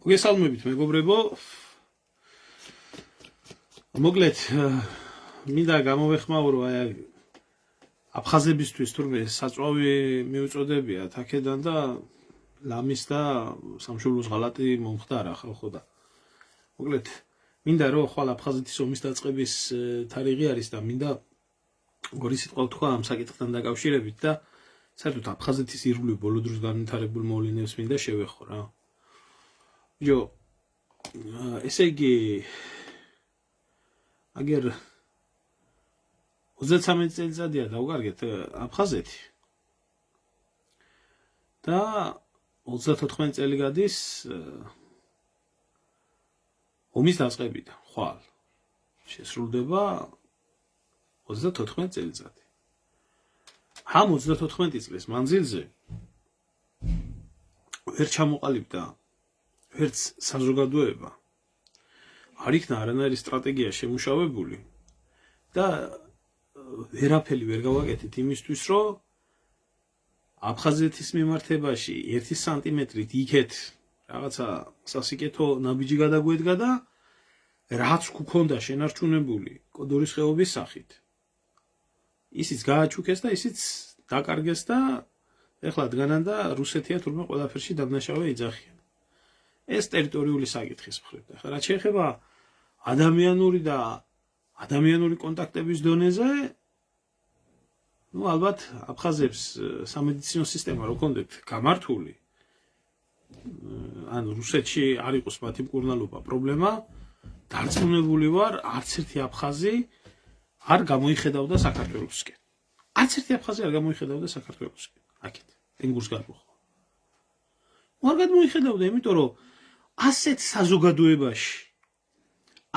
მოგესალმებით მეგობრებო. მოკლედ მინდა გამოვეხმაურო აი აფხაზებისთვის თურმე საწვავი მიუწოდებიათ აქედან და ლამის და სამშობლოს ღალატი მომხდარა ხალხო და მოკლედ მინდა რომ ხვალ აფხაზეთის ომის დაწყების თარიღი არის და მინდა ორი სიტყვა ვთქვა ამ საკითხთან დაკავშირებით და საერთოდ აფხაზეთის ირგვლივ ბოლო დროს განვითარებულ მოვლენებს მინდა შევეხო რა. Jo, ესე იგი აგერ 33 წელიწადია დავკარგეთ აფხაზეთი და 34 წელი გადის ომის დაწყებიდან ხვალ შესრულდება 34 წელიწადი. ამ 34 წლის მანძილზე ვერ ჩამოყალიბდა ვერც საზოგადოება არ იქნა არანაირი სტრატეგია შემუშავებული და ვერაფერი ვერ გავაკეთეთ იმისთვის რომ აფხაზეთის მიმართებაში 1 სანტიმეტრით იქეთ რაღაცა სასიკეთო ნაბიჯი გადაგვედგა და რაც გქონდა შენარჩუნებული კოდორის ხეობის სახით ისიც გააჩუქეს და ისიც დაკარგეს და ეხლა დგანან და რუსეთია თურმე ყველაფერში დაბნაშავე იძახიან. ეს ტერიტორიული საკითხის მხრივ და რაც შეეხება ადამიანური კონტაქტების დონეზე ალბათ აფხაზებს სამედიცინო სისტემა რო კონდეთ გამართული ან რუსეთში არ იყოს მათი მკურნალობა პრობლემა დარწმუნებული ვარ არც ერთი აფხაზი არ გამოიხედავდა საქართველოსკენ. არც ერთი აფხაზი არ გამოიხედავდა საქართველოსკენ. აქეთ ენგურს გარკვეულ. არ გამოიხედავდა იმიტომ რომ ასეთ საზოგადოებაში,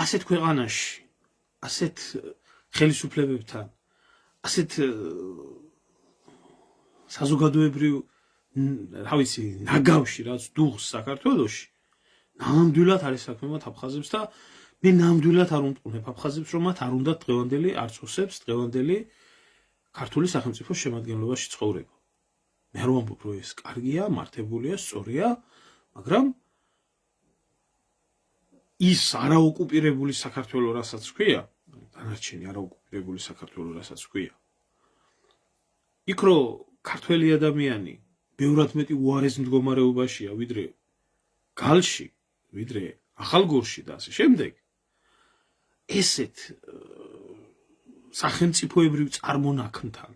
ასეთ ქვეყანაში, ასეთ ხელისუფლებებთან, ასეთ საზოგადოებრივ, რა ვიცი, ნაგავში, რაც დუღს საქართველოში, ნამდვილად არის საქმე მათ აფხაზებს და მე ნამდვილად არ უმტყუნებ აფხაზებს, რომ მათ არ უნდათ დღევანდელი არცოსებს, დღევანდელი ქართული სახელმწიფოს შემადგენლობაში ცხოვრება. მე არ ვამბობ, რომ ეს კარგია, მართებულია, სწორია, მაგრამ ის არაოკუპირებული საქართველო რასაც ქვია, დანარჩენი არაოკუპირებული საქართველო რასაც ქვია. იქ რო ქართველი ადამიანი ბევრად მეტი უარეს მდგომარეობაშია, ვიდრე გალში, ვიდრე ახალგორში და ასე შემდეგ. ესეთ სახელმწიფოებრივ წარმონაქმთან,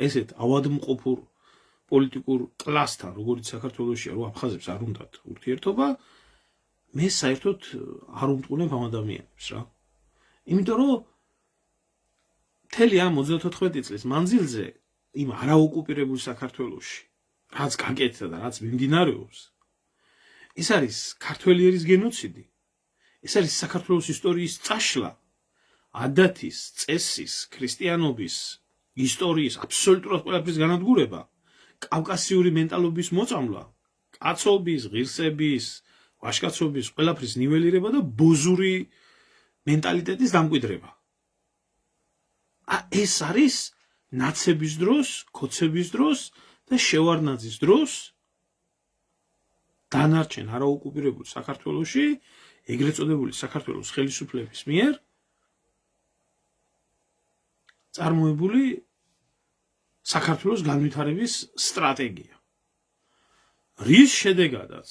ესეთ ავადმყოფურ პოლიტიკურ კლასთან, როგორც საქართველოშია, რომ აფხაზებს არ უნდათ ურთიერთობა, მე საერთოდ არ უმტყუნებ ამ ადამიანებს რა. იმიტომ რომ მთელი ამ 34 წლის მანძილზე იმ არაოკუპირებულ საქართველოში, რაც გაკეთდა და რაც მიმდინარეობს, ეს არის ქართველი ერის გენოციდი. ეს არის საქართველოს ისტორიის წაშლა, ადათის, წესის, ქრისტიანობის, ისტორიის აბსოლუტურად ყველაფრის განადგურება, კავკასიური მენტალობის მოწამვლა, კაცობის, ღირსების, ვაჟკაცობის ყველაფრის ნიველირება და ბოზური მენტალიტეტის დამკვიდრება. ეს არის ნაცების დროს, ქოცების დროს და შევარდნაძის დროს დანარჩენ არაოკუპირებულ საქართველოში, ეგრეთ წოდებული საქართველოს ხელისუფლების მიერ წარმოებული საქართველოს განვითარების სტრატეგია. რის შედეგადაც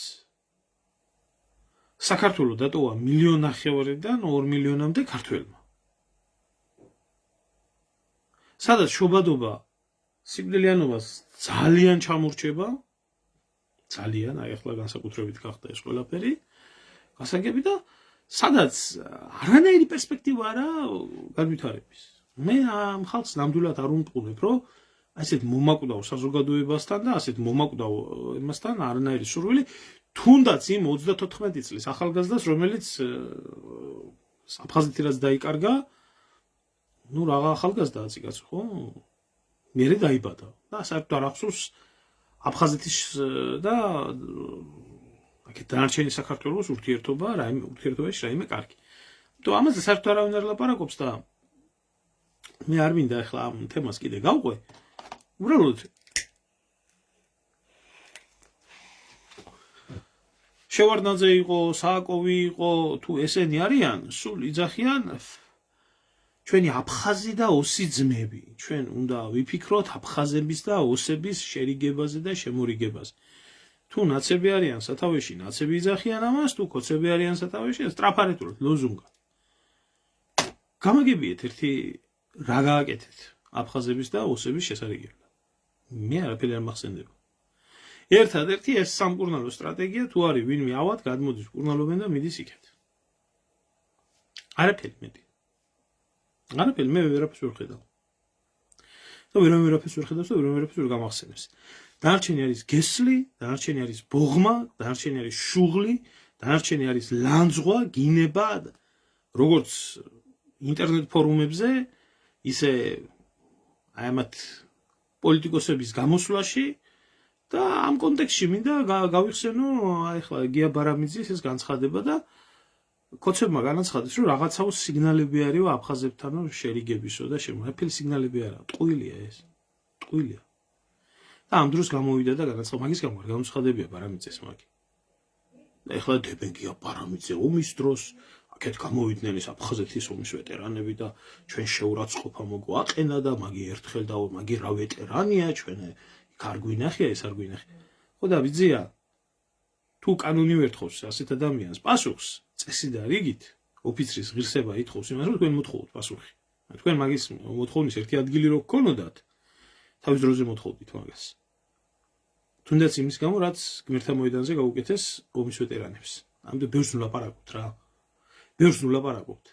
საქართველო დატოვა 1,5 მილიონიდან 2 მილიონამდე ქართველმა. სადაც შობადობა სიკვდილიანობას ძალიან ჩამორჩება, ძალიან, აი ახლა განსაკუთრებით გახდა ეს ყველაფერი, გასაგები და სადაც არანაირი პერსპექტივა არა განვითარების. მე ამ ხალხს ნამდვილად არ უმტყუნებ, რომ ასეთ მომაკვდავ საზოგადოებასთან და ასეთ მომაკვდავ იმასთან არანაირი სურვილი თუნდაც იმ 34 წლის ახალგაზრდას, რომელიც აფხაზეთი რაც დაიკარგა, რაღა ახალგაზრდაა ციკაცო, ხო? მერე დაიბადა და საერთოდ არ ახსოვს აფხაზეთის და აქეთ დანარჩენი საქართველოს ურთიერთობაში რაიმე კარგი. იმიტომ ამაზე საერთოდ არავინ არ ლაპარაკობს და მე არ მინდა ახლა ამ თემას კიდე გავყვე. უბრალოდ შევარდნაძე იყო, სააკოვი იყო, თუ ესენი არიან, სულ იძახიან ჩვენი აფხაზი და ოსი ძმები. ჩვენ უნდა ვიფიქროთ აფხაზების და ოსების შერიგებაზე და შემორიგებაზე. თუ ნაცები არიან სათავეში, ნაცები იძახიან ამას, თუ კოცები არიან სათავეში, სტრაფარეთულად ლოზუნგად. გამაგებიეთ ერთი რა გააკეთეთ აფხაზების და ოსების შესარიგებლად. მე არაფერი არ მახსენდება. ერთადერთი ეს სამკურნალო სტრატეგია თუ არის ვინმე ავად გადმოდის კურნალობენ და მიდის იქეთ. არაფერი მეტი. არაფერი მე ვერაფერს ვერ ხედავ. და ვერაფერს ვერ ხედავს და ვერაფერს ვერ გამახსენებს. დანარჩენი არის გესლი, დანარჩენი არის ბოღმა, დანარჩენი არის შუღლი, დანარჩენი არის ლანძღვა, გინება, როგორც ინტერნეტ ფორუმებზე, ისე აი ამათ პოლიტიკოსების გამოსვლაში და ამ კონტექსტში მინდა გავიხსენო აი ხლა გია ბარამიძის ეს განცხადება და კოცებმა განაცხადეს რომ რაღაცაო სიგნალები არისო აფხაზებთან შერიგებისო და შემოაფილი სიგნალები არა, ტყუილია ეს. ტყუილია. და ამ დროს გამოვიდა და განაცხადა მაგის გამო არ გამოცხადებია ბარამიძეს მაგი. და ეხლა დებენ გია ბარამიძე ომის დროს აქეთ გამოვიდნენ ეს აფხაზეთის ომის ვეტერანები და ჩვენ შეურაცხყოფა მოგვაყენა და მაგი ერთხელ და მაგი რა ვეტერანია ჩვენ იქ არ გვინახია ეს არ გვინახია. ხო და ვიძია თუ კანონი ვერ თხოვს ასეთ ადამიანს პასუხს წესი და რიგით ოფიცრის ღირსება ითხოვს იმას რომ თქვენ მოთხოვოთ პასუხი. თქვენ მაგის მოთხოვნის ერთი ადგილი რო გქონოდათ თავის დროზე მოთხოვდით მაგას. თუნდაც იმის გამო რაც გმირთა მოედანზე გაუკეთეს ომის ვეტერანებს. ამდენ ბევრს ვლაპარაკობთ რა. ბევრს ვლაპარაკობთ.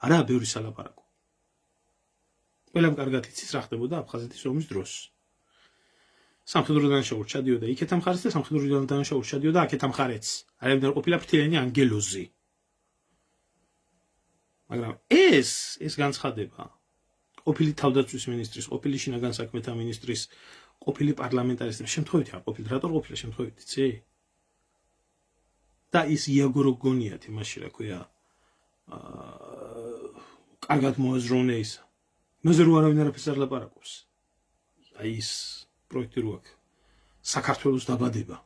არა ბევრი სალაპარაკო. ყველამ კარგად იცის რა ხდებოდა აფხაზეთის ომის დროს. სამხედრო დანაშაულს ჩადიოდა იქეთ ამ ხარეს და სამხედრო დანაშაულს ჩადიოდა აქეთ ამ ხარეს. არამედ ყოფილა ფრთიანი ანგელოზი. მაგრამ ეს განცხადება ყოფილი თავდაცვის მინისტრის, ყოფილი შინაგან საქმეთა მინისტრის, ყოფილი პარლამენტარისტების შემთხვევით არ ყოფილი, რატო ყოფილა შემთხვევით, იცი? და ის იაგორო გონიათ იმაში რა ქვია, კარგად მოაზროვნე ის. იმაზე რომ არავინ არაფერს არ ლაპარაკობს. აი ის პროექტი რო აქვს საქართველოს დაბადება.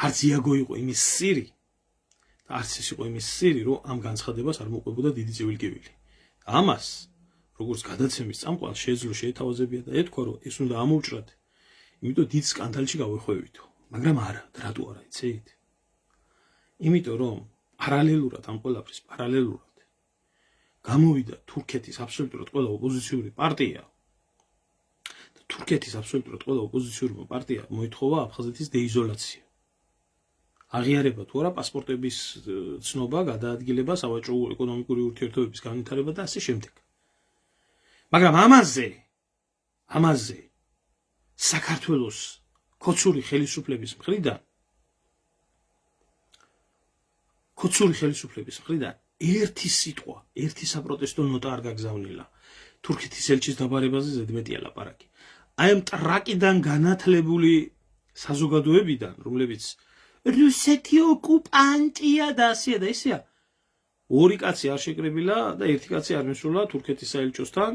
არც იაგო იყო იმის სირი და არც ის იყო იმის სირი, რომ ამ განცხადებას არ მოყვებოდა დიდი ცივილკივილი. ამას როგორც გადაცემის წამყვანს შეეძლო შეეთავაზებია და ეთქვა რომ ეს უნდა ამოუჭრათ, იმიტომ დიდ სკანდალში გავეხვევითო. მაგრამ არა, რატო არა, იცით? იმიტომ რომ პარალელურად ამ ყველაფრის პარალელურად გამოვიდა თურქეთის აბსოლუტურად ყველა ოპოზიციური პარტია. და თურქეთის აბსოლუტურად ყველა ოპოზიციური პარტია მოითხოვა აფხაზეთის დეიზოლაცია. აღიარება თუ არა პასპორტების ცნობა, გადაადგილება, სავაჭრო ეკონომიკური ურთიერთობების განვითარება და ასე შემდეგ. მაგრამ ამაზე საქართველოს ქოცური ხელისუფლების მხრიდან ერთი სიტყვა, ერთი საპროტესტო ნოტა არ გაგზავნილა. თურქეთის ელჩის დაბარებაზე ზედმეტია ლაპარაკი. აი ამ ტრაკიდან განათლებული საზოგადოებიდან, რომლებიც რუსეთი ოკუპანტია და ასეა და ისეა. ორი კაცი არ შეკრებილა და ერთი კაცი არ მისულა თურქეთის საელჩოსთან,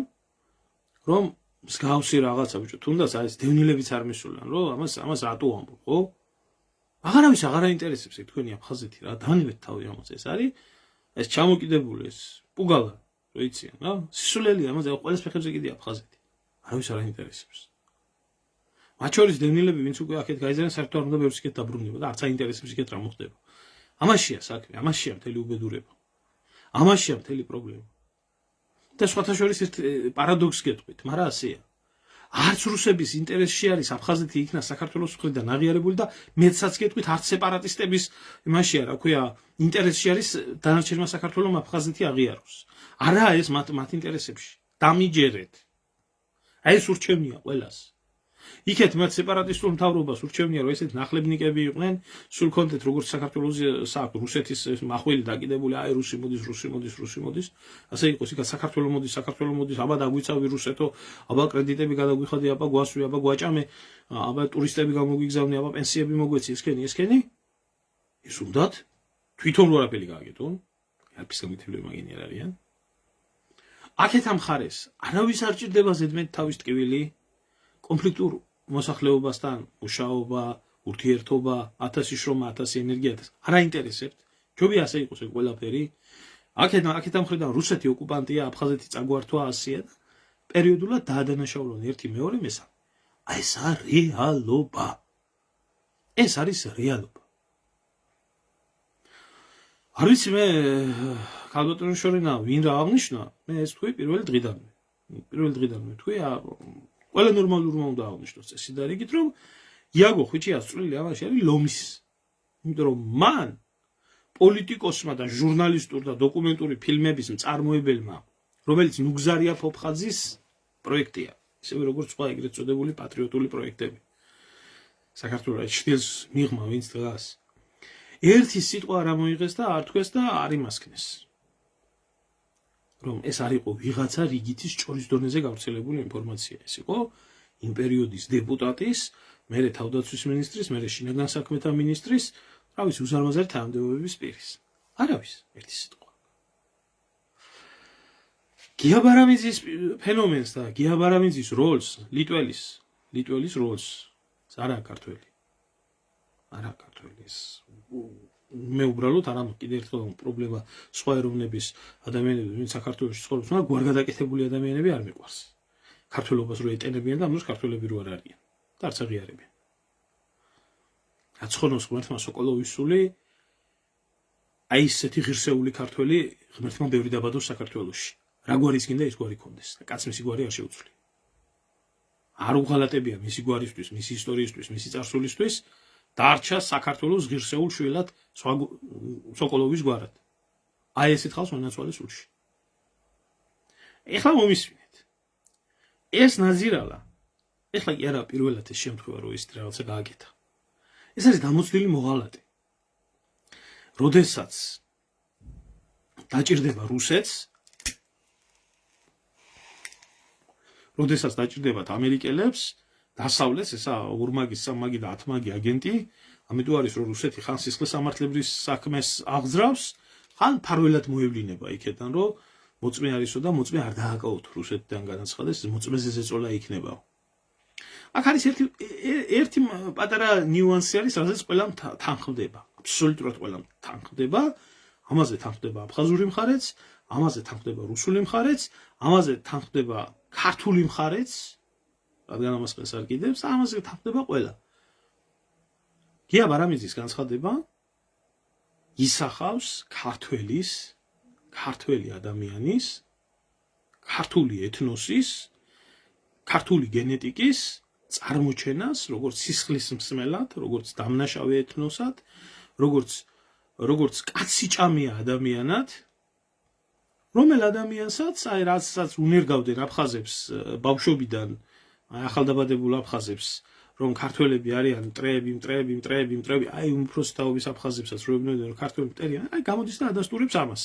რომ მსგავსი რაღაცა ბიჭო, თუნდაც აი ეს დევნილებიც არ მისულან, რომ ამას რატო ამბობ, ხო? აღარავის აღარ აინტერესებს ეს თქვენი აფხაზეთი რა, დანებეთ თავი ამას ეს არის, ეს ჩამოკიდებული ეს პუგალა, რო იციან, რა? სისულელი ამაზე ყველას ფეხებზე კიდია აფხაზეთი. არავის არ აინტერესებს. მათ შორის დევნილები, ვინც უკვე აქეთ გაიზარდნენ, საერთოდ არ უნდა ბევრს იქეთ დაბრუნდება და არც აინტერესებს იქეთ რა მოხდება. ამაშია საქმე, ამაშია მთელი უბედურება. ამაშია მთელი პრობლემა. და სხვათა შორის ერთ პარადოქსს გეტყვით, მაგრამ ასეა. არც რუსების ინტერესში არის აფხაზეთი იქნა საქართველოს მხრიდან აღიარებული და მეცაც გეტყვით, არც სეპარატისტების იმაშია, რა ქვია, ინტერესში არის დანარჩენმა საქართველოს აფხაზეთი აღიაროს. არა ეს მათ ინტერესებში. დამიჯერეთ. აი ეს ურჩევნია ყველას. იქეთ მათ სეპარატისტულ მთავრობას ურჩევნია, რომ ესეთ ნახლებნიკები იყვნენ, სულ კონდეთ როგორც საქართველოს საქმე, რუსეთის მახვილი დაკიდებული, აი რუსი მოდის, ასე იყოს, იქაც საქართველოს მოდის, აბა დაგვიცავი რუსეთო, აბა კრედიტები გადაგვიხადი, აბა გვასვი, აბა გვაჭამე, აბა ტურისტები გამოგვიგზავნე, აბა პენსიები მოგვეცი, ესქენი. ის უნდათ თვითონ როარაფერი გააკეთონ, არაფის გამითვლები მაგენი არ არიან. აქეთ ამ ხარეს არავის არ ჭირდება ზედმეტ თავის ტკივილი. კონფლიქტურ მოსახლეობასთან მუშაობა, ურთიერთობა, 1000 შრომა, 1000 ენერგია, არ აინტერესებთ. ჯობია ასე იყოს ეს ყველაფერი. აქედან მხრიდან რუსეთი ოკუპანტია, აფხაზეთი წაგვართვა ასია და პერიოდულად დაადანაშაულონ ერთი მეორე მესამე. აი ეს არის რეალობა. ეს არის რეალობა. არ ვიცი მე ქალბატონი შორინა ვინ რა აღნიშნა, მე ეს თქვი პირველი დღიდანვე. პირველი დღიდანვე თქვი, ყველა ნორმალურმა უნდა აღნიშნოს წესი და რიგით რომ იაგო ხვიჩი ასწრული ამაში არის ლომის. იმიტომ რომ მან პოლიტიკოსმა და ჟურნალისტურ და დოკუმენტური ფილმების მწარმოებელმა, რომელიც ნუგზარია ფოფხაძის პროექტია, ისევე როგორც სხვა ეგრეთ წოდებული პატრიოტული პროექტები. საქართველოს ჩtildeს მიღმა ვინც დღას ერთი სიტყვა არ მოიღეს და არ თქვეს და არ იმასქნეს. რომ ეს არ იყო ვიღაცა რიგითის ჭორის დონეზე გავრცელებული ინფორმაცია, ეს იყო იმ პერიოდის დეპუტატის, მერე თავდაცვის მინისტრის, მერე შინაგან საქმეთა მინისტრის, რავის უზარმაზარი თანამდებობების პირის. არავის ერთი სიტყვა. გიაბარამიძის ფენომენს და გიაბარამიძის როლს, ლიტველის როლს არა ქართველი. არა ქართველი. მე უბრალოდ არ ამ კიდე ერთხელ პრობლემა სხვა ეროვნების ადამიანები, ვინც საქართველოში ცხოვრობს, მაგრამ გვარგადაკეთებული ადამიანები არ მიყვარს. ქართველობას რო ეტენებიან და ამას ქართველები რო არ არიან. და არც აღიარებიან. აცხონოს ღმერთმა სოკოლოვისული აი ესეთი ღირსეული ქართველი ღმერთმა ბევრი დაბადოს საქართველოში. რა გვარის გინდა ის გვარი კონდეს და კაც მისი გვარი არ შეუცვლია. არ უღალატებია მისი გვარისთვის, მისი ისტორიისთვის, მისი წარსულისთვის დარჩა საქართველოს ღირსეულ შვილად სოკოლოვის გვარად. აი ესეთ ხალხს მონაცვალე სულში. ეხლა მომისმინეთ. ეს ნაზირალა ეხლა კი არა პირველად ეს შემთხვევა რომ ის რაღაცა გააკეთა. ეს არის დამოცდილი მოღალატე. როდესაც დაჭირდება რუსეთს, როდესაც დაჭირდებათ ამერიკელებს, დასავლეთს ესა ორმაგი, სამაგი და 10 მაგი აგენტი, ამიტომ არის რომ რუსეთი ხან სისხლის სამართლებრივ საქმეს აღძრავს, ხან ფარველად მოევლინება იქიდან, რომ მოწმე არისო და მოწმე არ დააკავოთ რუსეთიდან განაცხადეს, მოწმეზე ზეწოლა იქნება. აქ არის ერთი პატარა ნიუანსი არის, რასაც ყველა თანხმდება. აბსოლუტურად ყველა თანხმდება. ამაზე თანხმდება აფხაზური მხარეც, ამაზე თანხმდება რუსული მხარეც, ამაზე თანხმდება ქართული მხარეც, რადგან ამას ხელს არ კიდევს, ამაზე თანხმდება ყველა. გიაბარამიძის განცხადება ისახავს ქართველი ადამიანის, ქართული ეთნოსის, ქართული გენეტიკის წარმოჩენას, როგორც სისხლის მსმელად, როგორც დამნაშავე ეთნოსად, როგორც კაცსიჭამია ადამიანად, რომელ ადამიანსაც, აი რასაც უნერგავდნენ აფხაზებს ბავშვობიდან, აი ახალდაბადებულ აფხაზებს, რომ ქართველები არიან მტრეები, აი უმფროსი თაობის აფხაზებსაც რომ ეუბნებოდნენ, რომ ქართველი მტერია, აი გამოდის და ადასტურებს ამას.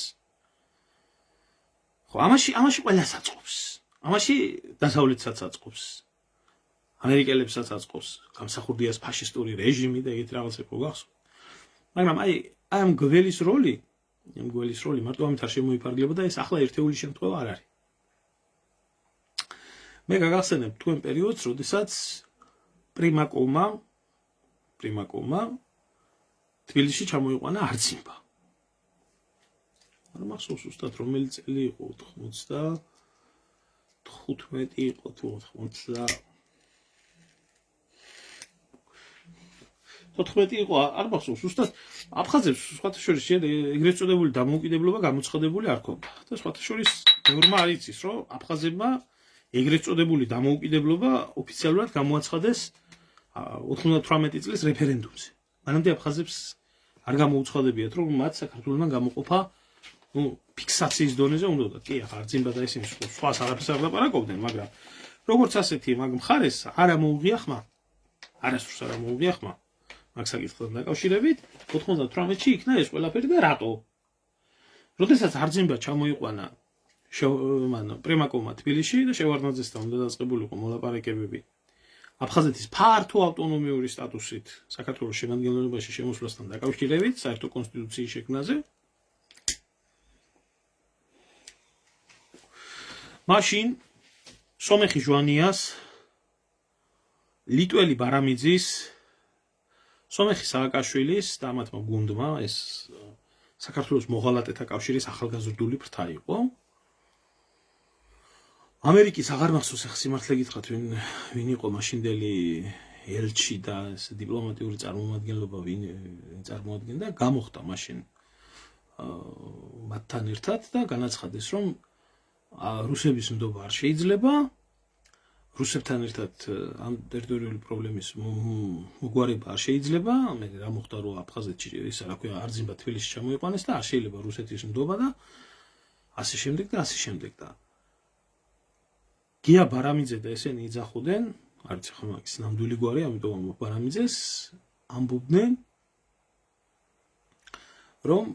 ხო, ამაში ყველას აწყობს. ამაში დასავლეთსაც აწყობს. ამერიკელებსაც აწყობს. გამსახურდიას ფაშისტური რეჟიმი და ეგეთ რაღაცები გახსოვთ. მაგრამ აი ამ გველის როლი მარტო ამით არ შემოიფარგლება და ეს ახლა ერთეული შემთხვევა არ არის. მე გაგახსენებ თქვენ პერიოდს, როდესაც პრიმაკოვმა თბილისში ჩამოიყვანა არწიმბა. არ მახსოვს უბრალოდ რომელი წელი იყო, 95 იყო თუ 14 იყო, არ მახსოვს უბრალოდ აფხაზებს სხვათა შორის ეგრეთ წოდებული დამოუკიდებლობა გამოცხადებული არ ქონდა. და სხვათა შორის ნორმა არ იცის, რომ აფხაზებმა ეგრეთ წოდებული დამოუკიდებლობა ოფიციალურად გამოაცხადეს 98 წლის რეფერენდუმზე. მანამდე აფხაზებს არ გამოუცხადებიათ, რომ მათ საქართველოსთან გამოყოფა ფიქსაციის დონეზე უნდათ. კი, ახლა არწიმბა და ისინი სხვას არაფერს არ ლაპარაკობდნენ, მაგრამ როგორც ასეთი მაგ მხარეს არ მოუღია ხმა. არასდროს არ მოუღია ხმა. მაგ საკითხთან დაკავშირებით 98-ში იქნა ეს ყველაფერი და რატო? როდესაც არწიმბა ჩამოიყვანა პრიმაკოვმა თბილისში და შევარდნაძესთან უნდა დაწყებულიყო მოლაპარაკებები აფხაზეთის ფართო ავტონომიური სტატუსით საქართველოს შემადგენლობაში შემოსვლასთან დაკავშირებით საერთო კონსტიტუციის შექმნაზე. მაშინ სომეხი ჟვანიას, ლიტველი ბარამიძის სომეხი სააკაშვილის და ამათმა გუნდმა ეს საქართველოს მოღალატეთა კავშირის ახალგაზრდული ფრთა იყო. ამერიკის აღარ მახსოვს ახლა სიმართლე გითხრათ ვინ იყო მაშინდელი ელჩი და ეს დიპლომატიური წარმომადგენლობა ვინ წარმოადგენდა, გამოხდა მაშინ მათთან ერთად და განაცხადეს, რომ რუსების ნდობა არ შეიძლება, რუსებთან ერთად ამ ტერიტორიული პრობლემის მოგვარება არ შეიძლება, მე რა მოხდა რომ აფხაზეთში ისა რა ქვია არძიმბა თბილისში ჩამოიყვანეს და არ შეიძლება რუსეთის ნდობა და ასე შემდეგ და გია ბარამიძე და ესენი იძახოდნენ, არც ახლა მაგის ნამდვილი გვარი, ამიტომ ბარამიძეს ამბობდნენ, რომ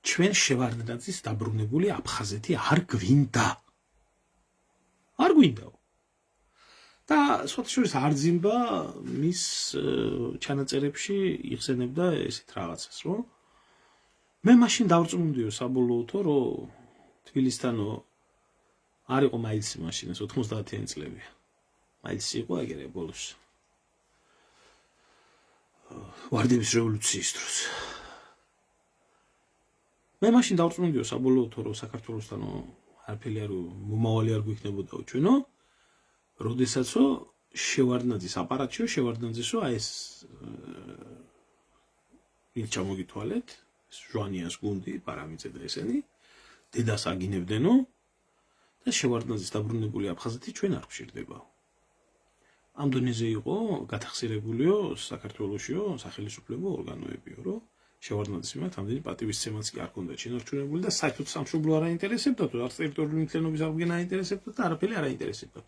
ჩვენ შევარდნაძის დაბრუნებული აფხაზეთი არ გვინდა. არ გვინდაო. და სხვათა შორის არძიმბა მის ჩანაწერებში იხსენებდა ესეთ რაღაცას, რომ მე მაშინ დავწუნდიო საბოლოოთო, რომ თბილისთანო არ იყო მაილსი მაშინ ეს 90-იანი წლებია. მაილსი იყო ეგრე ბოლოს. ვარდების რევოლუციის დროს. მე მაშინ დავწუნდიო საბოლოოთო, რომ საქართველოსთანო არაფერი არ მომავალი არ გვიქნებოდაო ჩვენო. როდესაცო შევარდნაძის აპარატშიო შევარდნაძესო აი ეს ვინ ჩამოგითვალეთ ჟვანიას გუნდი პარამიძე და ესენი დედას აგინებდენო და შევარდნაძის დაბრუნებული აფხაზეთი ჩვენ არ გვჭირდება. ამ დონეზე იყო გათახსირებულიო საქართველოსიო სახელმწიფო ორგანოებიო, რომ შევარდნაძის მიმართ ამდენი პატივისცემაც კი არ ქონდა შენარჩუნებული და საერთოდ სამშობლო არ აინტერესებდათ, არც ტერიტორიული მთლიანობის აღდგენა აინტერესებდათ და არაფერი არ აინტერესებდათ.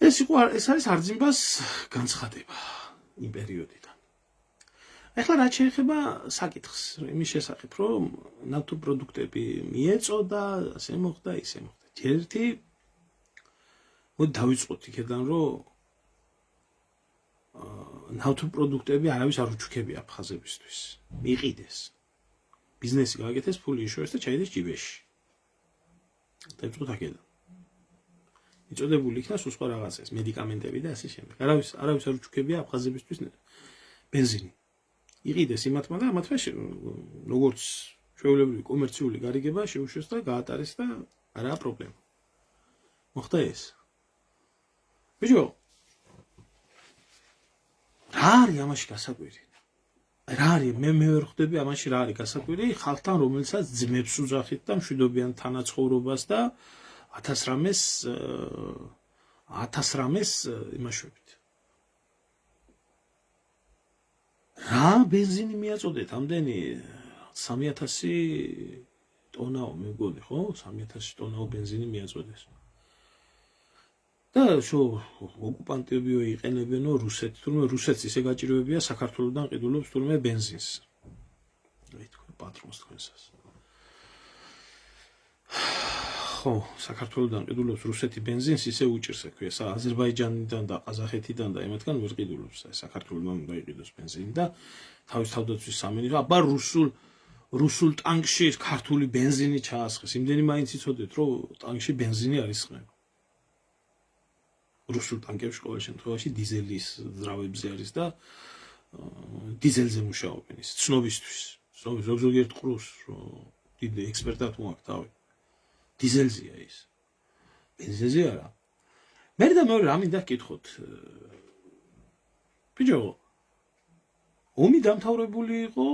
ეს არის არძიმბას განცხადება იმ პერიოდიდან. ეხლა რაც შეეხება საკითხს, იმის შესახებ, რომ ნავთობპროდუქტები მიეწოდა, ასე მოხდა, ისე მოხდა. ერთი მოდი დავიწყოთ იქიდან, რომ ნავთობპროდუქტები არავის არ უჩუქებია აფხაზებისთვის. მიყიდეს. ბიზნესი გააკეთეს, ფული იშოვეს და ჩაიდეს ჯიბეში. დავიწყოთ აქედან. იწოდებული იქნა სხვა რაღაცას, მედიკამენტები და ასე შემდეგ. არავის არ უჩუქებია აფხაზებისთვის ბენზინი. იყიდეს იმათმა და ამათმა როგორც ჩვეულებრივი კომერციული გარიგება შეუშვეს და გაატარეს და არაა პრობლემა. მოხდა ეს. ბიჭო, რა არის ამაში გასაკვირი? რა არის მე ვერ ხვდები ამაში რა არის გასაკვირი ხალხთან, რომელსაც ძმებს უძახით და მშვიდობიან თანაცხოვრობას და 1000 რამეს იმაშვებით. რა ბენზინი მიაწოდეთ ამდენი 3000 ტონაო მეგონი ხო? 3000 ტონაო ბენზინი მიაწოდეს. და ოკუპანტებიო იყენებენო რუსეთი, თუმცა რუსეთს ისე გაჭირვებია საქართველოსთან ყიდულობს თურმე ბენზინს. აი თქვენ პატრონს თქვენსას. ხო, საქართველოსთან ყიდულობს რუსეთი ბენზინს ისე უჭირს აქვე, აზერბაიჯანიდან და ყაზახეთიდან და იმათგან ვერ ყიდულობს, აი საქართველოსთან უნდა იყიდოს ბენზინი და თავის თავდაცვის სამინისტრო, აბა რუსულ ტანკში ქართული ბენზინი ჩაასხეს. იმდენი მაინც იცოდეთ, რომ ტანკში ბენზინი არ ისხმება. რუსულ ტანკებში ყოველ შემთხვევაში დიზელის ძრავებზე არის და დიზელზე მუშაობენ ის ცნობისთვის. ზოგიერთ ყრუს დიდ ექსპერტად მოაქვს თავი. დიზელზეა ის. ბენზინზე არა. მე და მე რა მინდა გკითხოთ. ბიჭო, ომი დამთავრებული იყო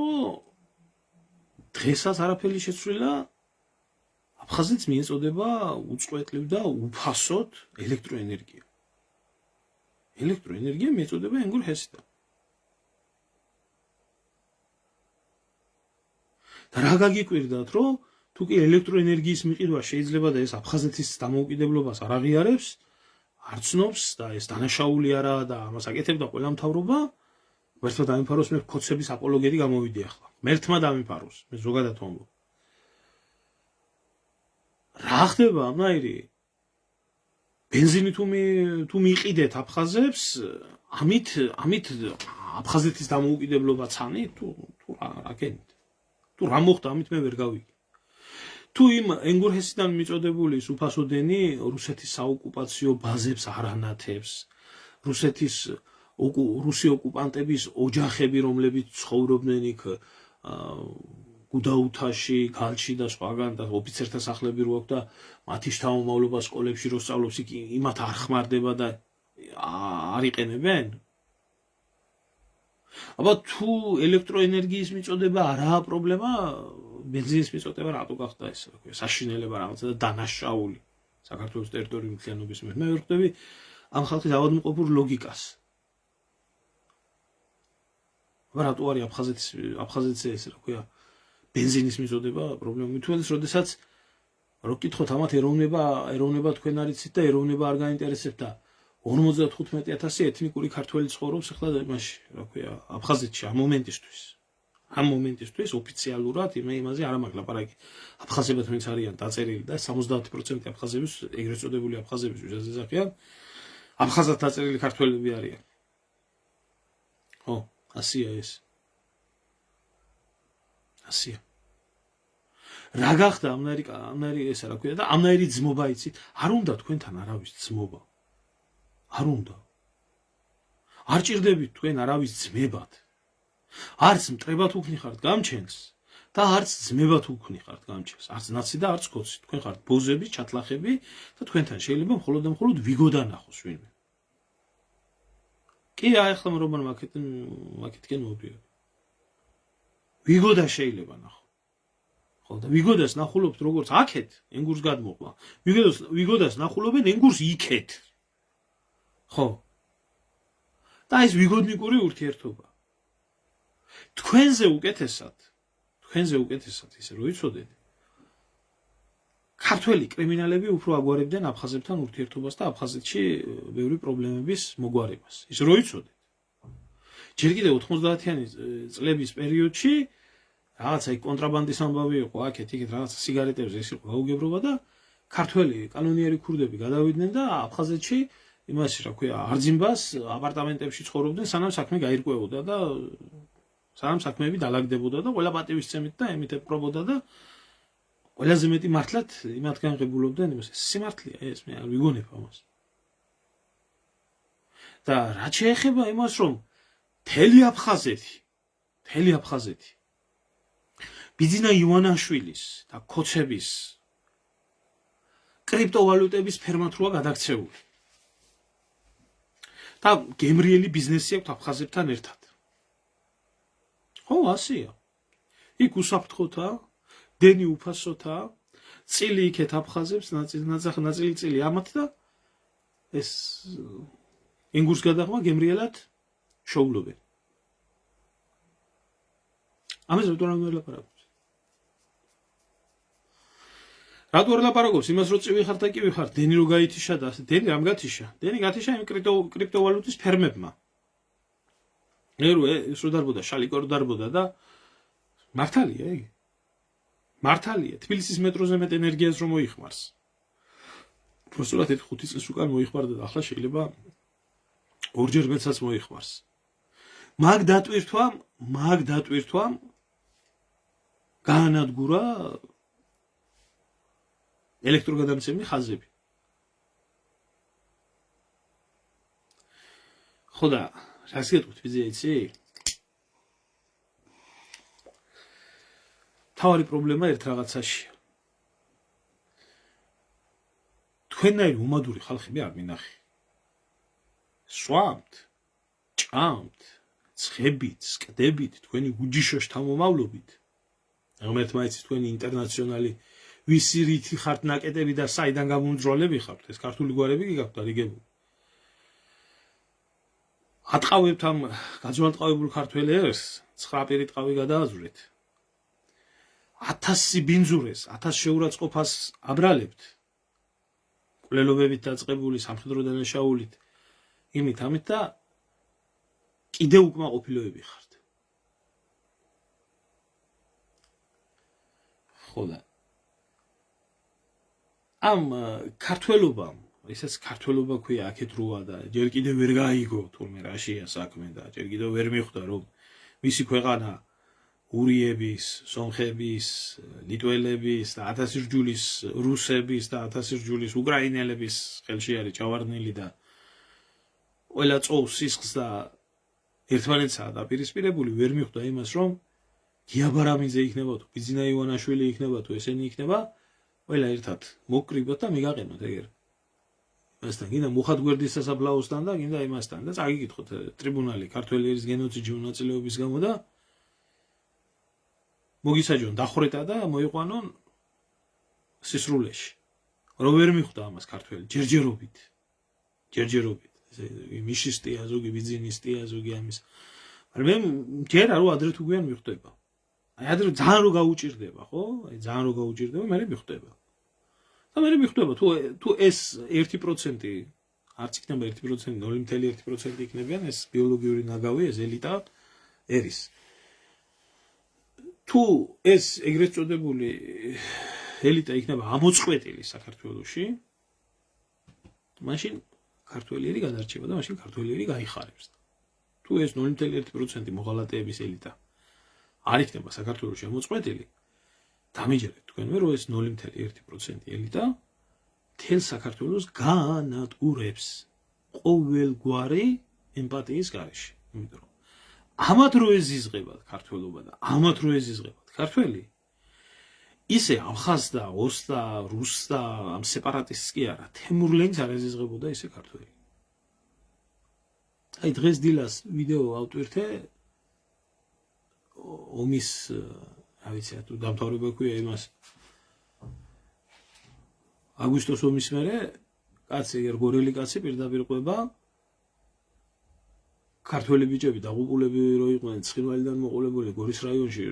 დღესაც არაფერი შეცვლილა აფხაზეთს მიეწოდება უწყვეტლივ და უფასოდ ელექტროენერგია. ელექტროენერგია მიეწოდება ენგურ ჰესიდან. და რა გაგიკვირდათ, რომ თუ კი ელექტროენერგიის მიყიდვა შეიძლება და ეს აფხაზეთის დამოუკიდებლობას არ აღიარებს, არ ცნობს და ეს დანაშაული არაა და ამას აკეთებდა ყველა მთავრობა, მერთმა დამიფაროს მე ქოცების აპოლოგეთი გამოვიდი ახლა. მერთმა დამიფაროს, მე ზოგადად ვამბობ. რა ხდება ამნაირი? ბენზინი თუ მიიყიდეთ აფხაზებს, ამით აფხაზეთის დამოუკიდებლობა ცანით თუ რა გენით? თუ რა მოხდა ამით მე ვერ გავიგე. თუ იმ ენგურჰესიდან მიწოდებული უფასოდენი რუსეთის საოკუპაციო ბაზებს არ ანათებს, რუსეთის რუსი ოკუპანტების ოჯახები, რომლებიც ცხოვრობდნენ იქ გუდაუთაში, გალში და სხვაგან და ოფიცერთა სახლები რო აქვს და მათი შთამომავლობა სკოლებში რო სწავლობს იქ იმათ არ ხმარდება და არ იყენებენ? აბა თუ ელექტროენერგიის მიწოდება არაა პრობლემა, ბენზინის მიწოდება რატო გახდა ეს, რა ქვია, საშინელება რაღაცა და დანაშაული საქართველოს ტერიტორიული მთლიანობის მიერ. მე ვერ ხვდები ამ ხალხის ავადმყოფურ ლოგიკას. აბა რატო არის აფხაზეთს ეს, რა ქვია, ბენზინის მიწოდება პრობლემა? მithumets, როდესაც რო გკითხოთ ამათ ეროვნება თქვენ არიცით და ეროვნება არ გაინტერესებთ და 55,000 ეთნიკური ქართველი ცხოვრობს ახლა იმაში, რა ქვია, აფხაზეთში ამ მომენტისთვის ოფიციალურად იმაზე არ მაქვს ლაპარაკი. აფხაზები თუნდაც არიან დაწერილი და 70% აფხაზების, ეგრეთ წოდებული აფხაზების ვისაც ეძახიან, აფხაზად დაწერილი ქართველები არიან. ხო, ასია ეს. ასია. რა გახდა ამნაირი ესა, რა ქვია და ამნაირი ძმობა იცით? არ უნდა თქვენთან არავის ძმობა. არ უნდა. არ ჭირდებით თქვენ არავის ძმებად. არც მტრებად უქნიხართ გამჩენს და არც ძმებად უქნიხართ გამჩენს. არც ნაცი და არც კოცი. თქვენ ხართ ბოზები, ჩათლახები და თქვენთან შეიძლება მხოლოდ და მხოლოდ ვიგო დანახოს ვინმე. კი, ახლა რომან მაკეთკენ მოვიდეთ. ვიგო და შეიძლება ნახო. ხო და ვიგოდას ნახულობთ როგორც აქეთ, ენგურს გადმოყვა. ვიგოდას ნახულობენ ენგურს იქეთ. ხო. და ეს ვიგოდნიკური ურთიერთობა. თქვენზე უკეთესად ისე რო იცოდეთ. ქართველი კრიმინალები უფრო აგვარებდნენ აფხაზებთან ურთიერთობას და აფხაზეთში ბევრი პრობლემების მოგვარებას. ის რო იცოდეთ. ჯერ კიდევ 90-იანი წლების პერიოდში რაღაცა კონტრაბანდის ამბავი იყო, აქეთ-იქეთ რაღაცა სიგარეტებზე ეს იყო გაუგებრობა და ქართველი კანონიერი ქურდები გადავიდნენ და აფხაზეთში იმაში, რა ქვია, არძიმბას აპარტამენტებში ცხოვრობდნენ, სანამ საქმე გაირკვევოდა და სანამ საქმეები დალაგდებოდა და ყველა პატივისცემით და ემით ეპყრობოდა და ყველაზე მეტი მართლად იმათგან ღებულობდნენ იმას. სიმართლეა ეს, მე არ ვიგონებ ამას. და რაც შეეხება იმას, რომ მთელი აფხაზეთი ბიძინა ივანაშვილის და ქოცების კრიპტოვალუტების ფერმად როა გადაქცეული. და გემრიელი ბიზნესი აქვს აფხაზებთან ერთად. ხო, ასია. იქ უსაფრთხოთა, დენი უფასოთა, წილი იქეთ აფხაზებს, ნაწილი წილი ამათ და ეს ენგურს გადაღმა გემრიელად შოულობენ. ამას რატო არ ლაპარაკობს? რატო არ ლაპარაკობს? იმას რო წივი ხარ და კი ვიხარ, დენი რო გაითიშა და ასე. დენი რამ გათიშა? დენი გათიშა იმ კრიპტოვალუტის ფერმებმა. ეს რო დარბოდა, შალიკო რო დარბოდა და მართალია იგი. მართალია, თბილისის მეტროზე მეტ ენერგიას რომ მოიხმარს. პროსტულად 5 წელს უკან მოიხმარდა და ახლა შეიძლება ორჯერ მეტსაც მოიხმარს. მაგ დატვირთვამ გაანადგურა ელექტროგადამცემი ხაზები. ხო და რას გეტყვით ბიძია იცი? თავარი პრობლემა ერთ რაღაცაშია. თქვენნაირი უმადური ხალხები არ მინახი. სვამთ, ჭამთ, ცხებით, სკდებით, თქვენი უჯიშო შთამომავლობით. ღმერთმა იცის თქვენი ინტერნაციონალი ვისი რითი ხართ ნაკეტები და საიდან გამომძროლები ხართ, ეს ქართული გვარები კი გაქვთ არიგებული. ატყავებთ ამ გაძვალტყავებულ ქართველ ერს, 9 პირი ტყავი გადააძვრეთ. 1000 ბინძურეს, 1000 შეურაცხყოფას აბრალებთ. კვლელობებით დაწყებული სამხედრო დანაშაულით, იმით ამით და კიდევ უკმაყოფილოები ხართ. ხო და ამ ქართველობამ, ისეც ქართველობა ქვია აქეთ როა და ჯერ კიდევ ვერ გაიგო თურმე რაშია საქმე და ჯერ კიდევ ვერ მიხვდა რომ მისი ქვეყანა ურიების, სომხების, ლიტველების და 1000 რჯულის რუსების და 1000 რჯულის უკრაინელების ხელში არის ჩავარდნილი და ყველა წოვს სისხლს და ერთმანეთსაა დაპირისპირებული, ვერ მიხვდა იმას, რომ გია ბარამიძე იქნება თუ ბიძინა ივანაშვილი იქნება თუ ესენი იქნება, ყველა ერთად მოკრიბოთ და მიგაყენოთ ეგერ. მასთან გინდა მუხად გვერდის სასაფლაოსთან და გინდა იმასთან და წაგიკითხოთ ტრიბუნალი ქართველი ერის გენოციდში მონაწილეობის გამო და მოგისაჯონ დახვრეტა და მოიყვანონ სისრულეში. რომ ვერ მიხვდა ამას ქართველი ჯერჯერობით. მიშისტია, ზოგი ბიძინისტია, ზოგი ამის. მაგრამ ჯერა რომ ადრე თუ გვიან მიხვდება. აი ადრე ძალიან რო გაუჭირდება, ხო? აი ძალიან რო გაუჭირდება, მე მიხვდება. და მე მიხვდება თუ ეს 1% არც იქნება 1%, 0.1% იქნებიან ეს ბიოლოგიური ნაგავი, ეს ელიტა ერის. თუ ეს ეგრეთ წოდებული ელიტა იქნება ამოწყვეტილი საქართველოში, მაშინ ქართველიერი გადარჩება და მაშინ ქართველიერი გაიხარებს. თუ ეს 0.1% მოღალატეების ელიტა არ იქნება საქართველოში ამოწყვეტილი, დამიჯერეთ თქვენმე, რომ ეს 0.1% ელიტა თელ საქართველოს განადგურებს ყოველგვარი ემპათიის გარეშე. იმიტომ რომ ამათ რო ეზიზღებათ ქართველობა და ამათ რო ეზიზღებათ ქართველი, ისე აფხაზ და ოს და რუს და ამ სეპარატისტს კი არა, თემურლენგს არ ეზიზღებოდა ისე ქართველი. აი დღეს დილას ვიდეო ავტვირთე ომის რა ვიცი თუ დამთავრება ქვია იმას აგვისტოს ომის მერე კაცი ერგორელი კაცი პირდაპირ ყვება ქართველი ბიჭები დაღუპულები რო იყვნენ ცხინვალიდან მოყოლებული გორის რაიონში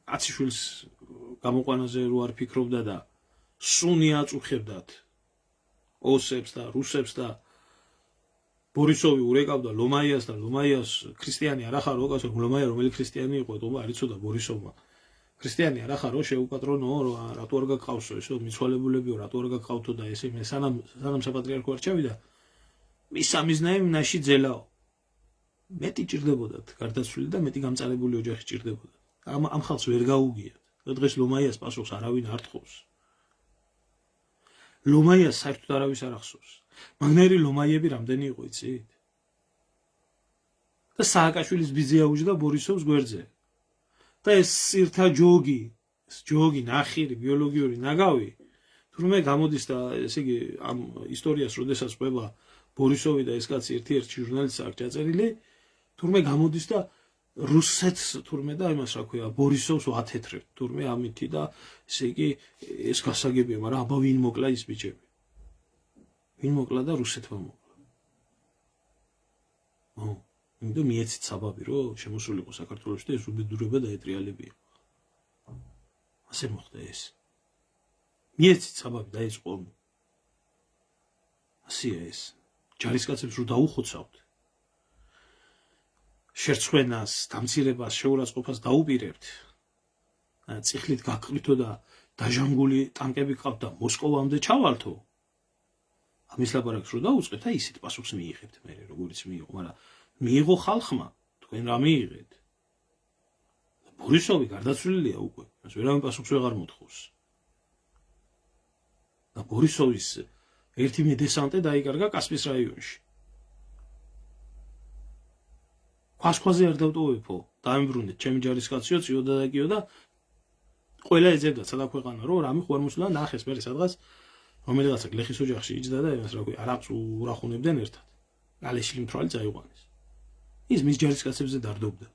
კაციშვილს გამოყვანაზე რო არ ფიქრობდა და სუნი აწუხებდათ ოსებს და რუსებს და ბორისოვი ურეკავდა ლომაიას და ლომაიას ქრისტიანი არ ახარო კაცო ლომაია რომელი ქრისტიანი იყო თუმცა არ იცოდა ბორისოვმა ქრისტიანი არ ახარო შეუპატრონო რატო არ გაგყავსო ესო მიცვალებულებიო რატო არ გაგყავთო და ესე მე სანამ საპატრიარქო არ ჩავიდა მის სამიზნეები ნაში ძელაო მეტი ჭირდებოდათ გარდაცვლილი და მეტი გამწარებული ოჯახი ჭირდებოდათ ამ ხალხს ვერ გაუგიათ და დღეს ლომაიას პასუხს არავინ არ თხოვს ლომაიას საერთოდ არავის არ ახსოვს მაგნაირი ლომაიები რამდენი იყო იცით და სააკაშვილის ბიძი აუჯდა ბორისოვს გვერდზე და ეს სირთა ჯოგი ნახირი ბიოლოგიური ნაგავი თურმე გამოდის და ესე იგი ამ ისტორიას როდესაც ყვება ბორისოვი და ეს კაცი ერთ-ერთი ჟურნალისტი აქვს ჩაწერილი თურმე გამოდის და რუსეთს თურმე და იმას რა ქვია ბორისოვს ვათეთრებთ თურმე ამითი და ესე იგი ეს გასაგებია მაგრამ აბა ვინ მოკლა ის ბიჭები ვინ მოკლა და რუსეთმა მოკლა იმიტომ მიეცით საბაბი რომ შემოსულიყო საქართველოში და ეს უბედურება დაეტრიალებია ასე მოხდა ეს მიეცით საბაბი დაიწყო ასია ეს ჯარისკაცებს რო დაუხოცავთ შერცხვენას დამცირებას შეურაცხყოფას დაუპირებთ წიხლით გაკრითო და დაჟანგული ტანკები ყავთ და მოსკოვამდე ჩავალთო ამის ლაპარაკს რო დაუწყებთ აი ისეთ პასუხს მიიღებთ მე როგორიც მიიღო მაგრამ მიიღო ხალხმა თქვენ რა მიიღეთ ბორისოვი გარდაცვლილია უკვე მას ვერავინ პასუხს ვეღარ მოთხოვს და ბორისოვის ერთი მედესანტე დაიკარგა კასპის რაიონში ქვაზე არ დავტოვებო დაემბრუნეთ ჩემი ჯარისკაციო წიოდა და კიო და ყველა ეძებდა სადა ქვეყანა რომ რამე ხوار მოსულა ნახეს მე სადღაც რომელიღაცა გლეხის ოჯახში იჯდა და იმას რა ქვია არაფს ურახუნებდნენ ერთად გალეშილი მთვალი წაიყვანეს ის მის ჯარისკაცებზე დარდობდა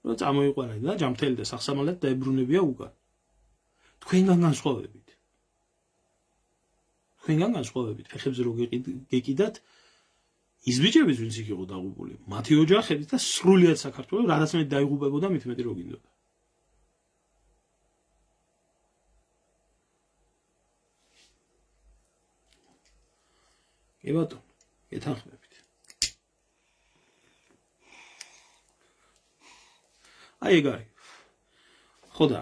რომ წამოიყვანა და ჯამთელი და სახსამალად დაებრუნებია უკან თქვენგან განსხვავებით ფეხებზე რო გეკიდათ ის ბიჭებიც ვინც იქ იყო დაღუპული მათი ოჯახები და სრულიად საქართველოს რადგან მე დაიღუპებოდა მით მეტი რო გინდოდა კი ბატონო გეთანხმებით აი ეგ არის ხო და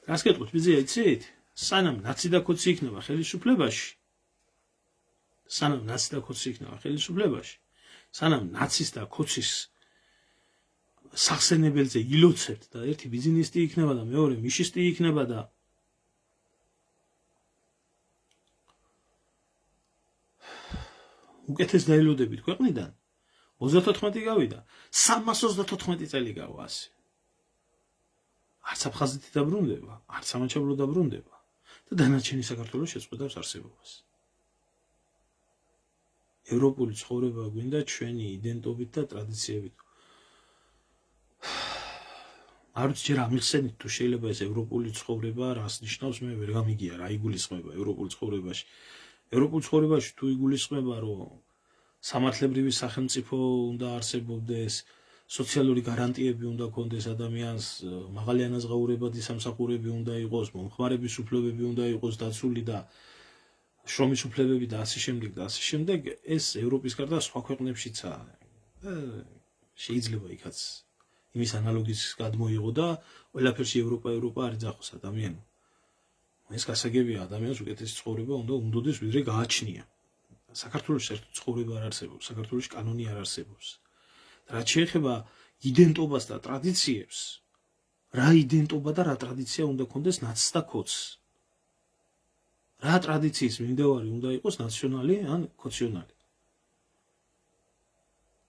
რას გეტყვით ბიძია იცით სანამ ნაცი და ქოცი იქნება ხელისუფლებაში სანამ ნაცის და ქოცის სახსენებელზე ილოცებთ და ერთი ბიზნესისტი იქნება და მეორე მიშისტი იქნება და უკეთეს დაელოდებით ქვეყნიდან 34 გავიდა 334 წელი გავა ასე არც აფხაზეთი დაბრუნდება არც სამაჩაბლო დაბრუნდება და დანარჩენი საქართველოს შეწყვეტავს არსებობას ევროპული ცხოვრება გვინდა ჩვენი იდენტობით და ტრადიციებით არ ვიცი ჯერ ამიხსენით თუ შეიძლება ეს ევროპული ცხოვრება რას ნიშნავს მე ვერ გამიგია რა იგულისხმება ევროპულ ცხოვრებაში ევროპულ ცხოვრებაში თუ იგულისხმება რომ სამართლებრივი სახელმწიფო უნდა არსებობდეს სოციალური გარანტიები უნდა ქონდეს ადამიანს მაღალი ანაზღაურებადი სამსახურები უნდა იყოს მომხმარების უფლებები უნდა იყოს დაცული და შრომის უფლებები და ასე შემდეგ ეს ევროპის გარდა სხვა ქვეყნებშიცაა შეიძლება იქაც იმის ანალოგის გადმოიღო და ყველაფერში ევროპა არ იძახოს ადამიანს ეს გასაგებია ადამიანს უკეთესი ცხოვრება უნდა უნდოდეს ვიდრე გააჩნია საქართველოს საერთოდ ცხოვრება არ არსებობს საქართველოს კანონი არ არსებობს რაც შეეხება იდენტობას და ტრადიციებს რა იდენტობა და რა ტრადიცია უნდა ქონდეს ნაცს და ქოც რა ტრადიციის მიმდევარი უნდა იყოს ნაციონალი ან ქოციონალი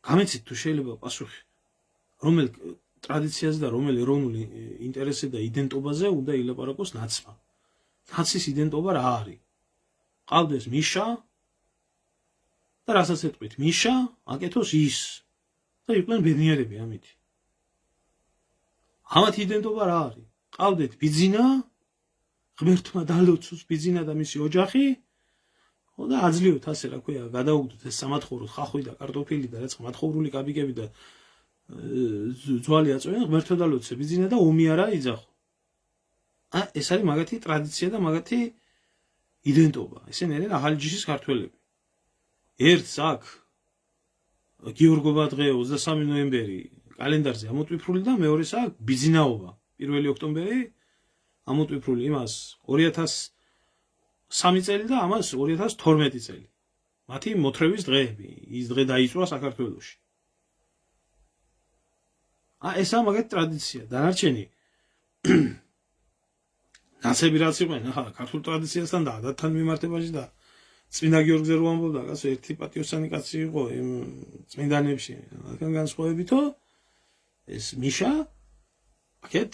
გამეცით თუ შეიძლება პასუხი რომელ ტრადიციაზე და რომელ ეროვნული ინტერესზე და იდენტობაზე უნდა ილაპარაკოს ნაცმა ნაცის იდენტობა რა არის ყავდეს მიშა და რასაც ეტყვით მიშა აკეთოს ის და იყვნენ ბედნიერები ამით ამათ იდენტობა რა არის ყავდეთ ბიძინა ღმერთმა დალოცოს ბიძინა და მისი ოჯახი და აძლევთ ასე რა ქვია გადაუგდოთ ეს სამათხოვრო ხახვი და კარტოფილი და რაც მათხოვრული კაბიკები და ძვალი აწვევენ ღმერთმა დალოცოს ბიძინა და ომი არა იძახო ეს არის მაგათი ტრადიცია და მაგათი იდენტობა ესენი არიან ახალი ჯიშის ქართველები ერთს აქ გიორგობა დღე 23 ნოემბერი კალენდარზე ამოტვიფრული და მეორეს აქ ბიძინაობა 1 ოქტომბერი ამოტვიფრული იმას 2003 წელი და ამას 2012 წელი მათი მოთხრევის დღეები ის დღე დაიწვა საქართველოში ესაა მაგათი ტრადიცია დანარჩენი ნაცები რაც იყვნენ ახლა ქართულ ტრადიციასთან და ადათთან მიმართებაში და წმინდა გიორგზე რო ამბობდა კაცო ერთი პატიოსანი კაცი იყო იმ წმინდანებში რადგან განსხვავებითო ეს მიშა აქეთ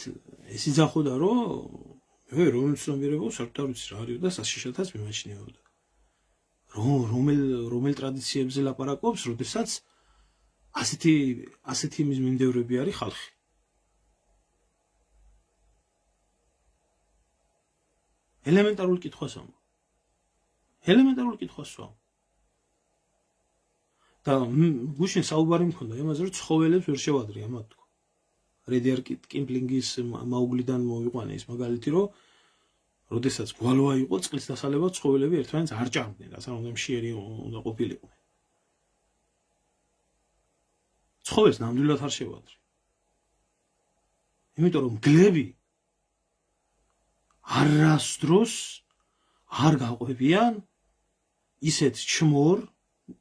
ეს იძახოდა რომ მე რომელ ცნობიერებო საერთოდ არ ვიცი რა არის და საშიშათაც მიმაჩნიებოდა რომელ ტრადიციებზე ლაპარაკობს როდესაც ასეთი იმის მიმდევრები არის ხალხი ელემენტარული კითხვას ამბობ ელემენტარული კითხვას ვამბობ და გუშინ საუბარი მქონდა იმაზე რომ ცხოველებს ვერ შევადრე ამათ თქვა რედიარ კიმპლინგის მაუგლიდან მოვიყვანე ის მაგალითი რომ როდესაც გვალვა იყო წყლის დასალებად ცხოველები ერთმანეთს არ ჭამდნენ რაც არ უნდა მშიერი უნდა ყოფილიყვნენ ცხოველს ნამდვილად არ შევადრე იმიტომ რომ გლები არასდროს არ გაყვებიან ისეთ ჩმორ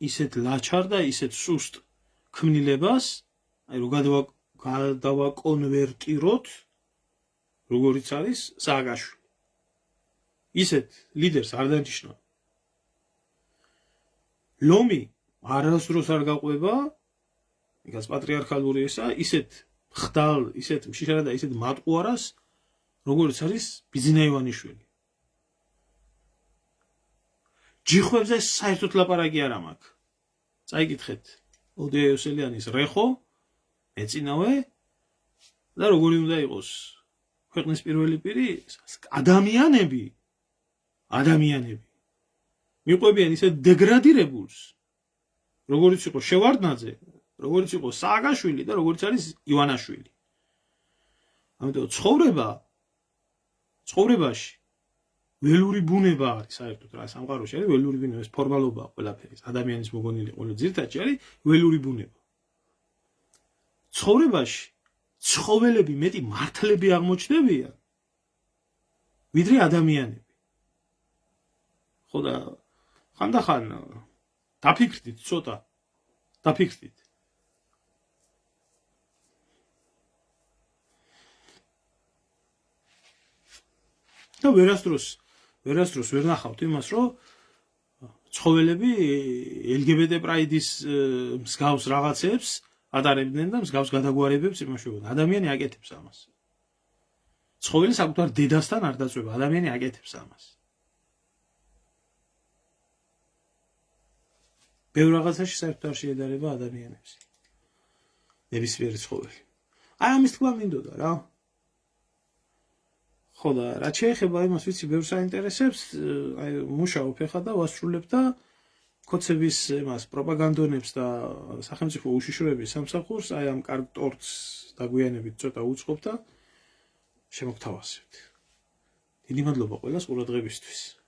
ისეთ ლაჩარ და ისეთ სუსტ ქმნილებას აი რომ გადავაკონვერტიროთ როგორიც არის სააკაშვილი ისეთ ლიდერს არ დანიშნა ლომი არასდროს არ გაყვება იგას პატრიარქალური ესა ისეთ ხდალ ისეთ მშიშარა და ისეთ მატყუარას როგორიც არის ბიძინა ივანიშვილი ჯიხვებზე საერთოდ ლაპარაკი არ მაქვს წაიკითხეთ ოდია იოსელიანის რეხო ეწინავე და როგორი უნდა იყოს ქვეყნის პირველი პირი ადამიანები მიყვებიან ისე დეგრადირებულს როგორიც იყო შევარდნაძე როგორიც იყო სააკაშვილი და როგორიც არის ივანაშვილი ამიტომ ცხოვრებაში ველური ბუნება არის საერთოდ რა სამყაროში არის ველური ბუნება ეს ფორმალობაა ყველაფერი ადამიანის მოგონილი ყოველ ძირთადში არის ველური ბუნება ცხოვრებაში ცხოველები მეტი მართლები აღმოჩნდებიან ვიდრე ადამიანები ხო და ხანდახან დაფიქრდით ცოტა დაფიქრდით და ვერასდროს ვერ ნახავთ იმას რომ ცხოველები LGBT პრაიდის მსგავს რაღაცებს ატარებდნენ და მსგავს გადაგვარებებს იმუშავებდნენ. ადამიანი აკეთებს ამას. ცხოველი საკუთარ დედასთან არ დაწვება, ადამიანი აკეთებს ამას. ბევრ რაღაცაში საერთოდ არ შეედარება ადამიანებს. ნებისმიერი ცხოველი. აი ამის თქმა მინდოდა რა. ხო და რაც შეეხება იმას, ვიცი, ბევრს აინტერესებს, აი მუშაობ ხა და ვასრულებ და კოცების იმას პროპაგანდონებს და სახელმწიფო უშიშროების სამსახურს აი ამ კარგ ტორტს დაგვიანებით ცოტა უწყობ და შემოგთავაზებთ. დიდი მადლობა ყველას ყურადღებისთვის.